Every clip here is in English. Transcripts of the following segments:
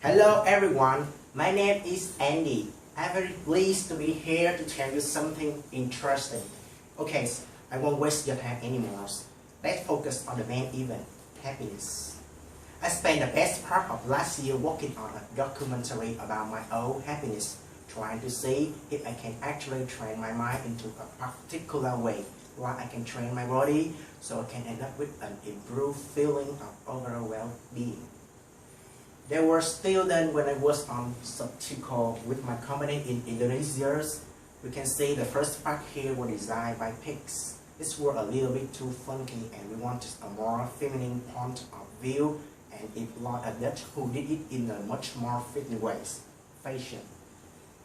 Hello everyone, my name is Andy. I'm very pleased to be here to tell you something interesting. Okay, I won't waste your time anymore. Let's focus on the main event, happiness. I spent the best part of last year working on a documentary about my own happiness, trying to see if I can actually train my mind into a particular way, while I can train my body so I can end up with an improved feeling of overall well-being. There were students when I was on sabbatical with my company in Indonesia. We can see the first part here was designed by pigs. These were a little bit too funky and we wanted a more feminine point of view and employed a Dutch who did it in a much more fitting ways, fashion.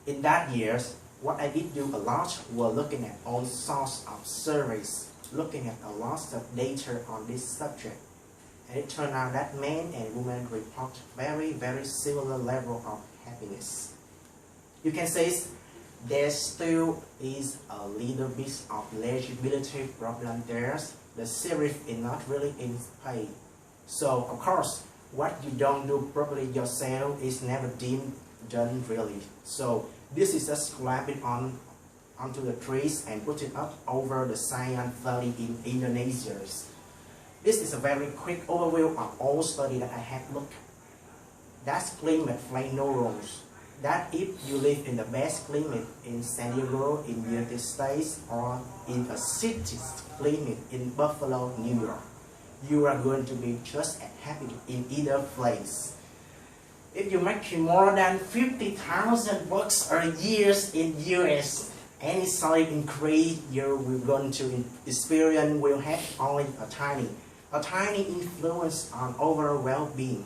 In that years, what I did do a lot was looking at all sorts of surveys, looking at a lot of data on this subject. And it turned out that men and women report very similar level of happiness. You can say there still is a little bit of legibility problem there. The serif is not really in play. So of course, what you don't do properly yourself is never deemed done really. So this is just grabbing onto the trees and put it up over the Siam Valley in Indonesia. This is a very quick overview of all studies that I have looked at. That's climate play no roles. That if you live in the best climate in San Diego in the United States or in a city climate in Buffalo, New York, you are going to be just as happy in either place. If you make more than 50,000 bucks a year in US, any salary increase you're going to experience will have only a tiny influence on overall well-being.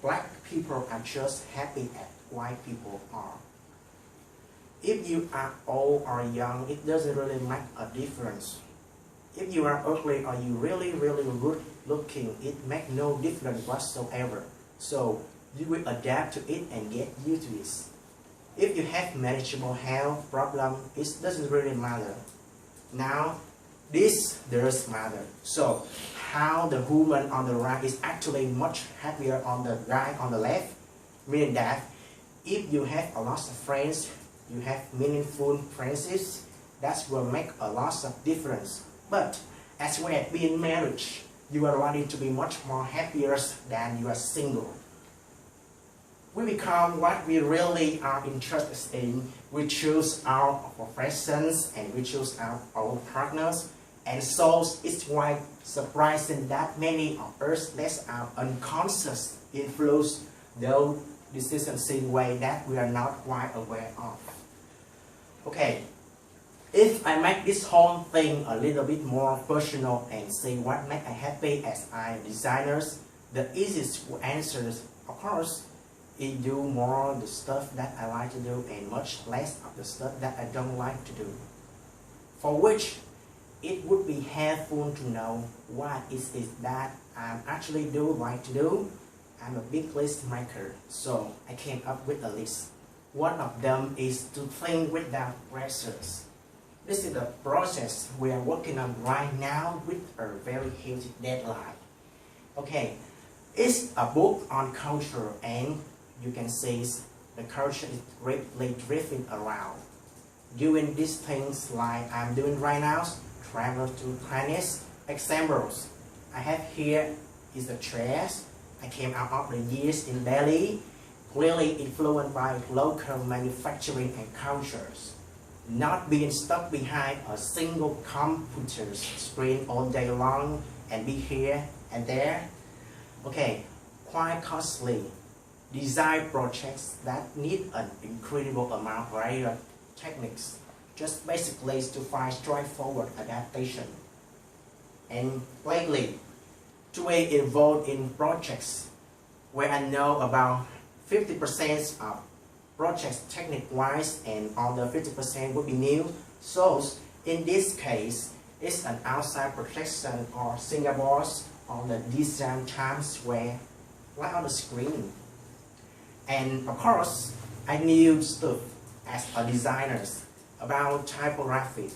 Black people are just happy as white people are. If you are old or young, it doesn't really make a difference. If you are ugly or you really good looking, it makes no difference whatsoever. So you will adapt to it and get used to it. If you have manageable health problem, it doesn't really matter. Now, this does matter. So, how the woman on the right is actually much happier on the guy on the left, meaning that if you have a lot of friends, you have meaningful friendships, that will make a lot of difference. But as well as being married, you are wanting to be much more happier than you are single. We become what we really are interested in. We choose our professions and we choose our partners. And so it's quite surprising that many of us let our unconscious influence those decisions in a way that we are not quite aware of. Okay, if I make this whole thing a little bit more personal and say what makes me happy as I designers, the easiest answer is, of course, is do more the stuff that I like to do and much less of the stuff that I don't like to do. For which it would be helpful to know what is it that I actually do like to do. I'm a big list maker, so I came up with a list. One of them is to think without pressures. This is the process we are working on right now with a very huge deadline. Okay, it's a book on culture and you can see the culture is greatly drifting around. Doing these things like I'm doing right now, travel to planets. Examples I have here is the dress. I came out of the years in Delhi, clearly influenced by local manufacturing and cultures. Not being stuck behind a single computer screen all day long and be here and there. Okay, quite costly. Design projects that need an incredible amount of various techniques, just basically to find straightforward adaptation. And lately, to be involved in projects where I know about 50% of projects technique-wise and other 50% would be new. So in this case, it's an outside projection or Singapore's on the design Times Square, right on the screen. And of course, I knew stuff as a designer about typography.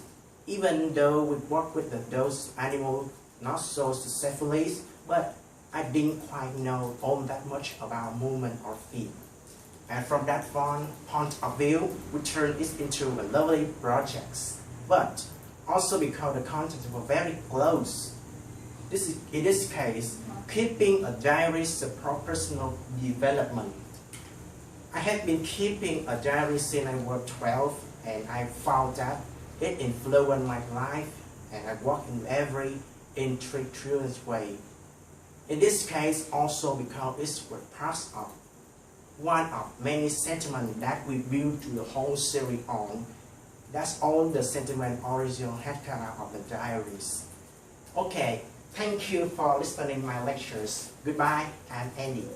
Even though we work with those animals not so successfully, but I didn't quite know all that much about movement or feet. And from that point of view, we turned it into a lovely project. But also because the content were very close. In this case, keeping a diary is a personal development. I have been keeping a diary since I was 12, and I found that it influenced my life, and I work in every intriguing way. In this case, also because it was part of one of many sentiments that we build to the whole series on. That's all the sentiment original headcanon of the diaries. Okay, thank you for listening to my lectures. Goodbye, I'm Andy.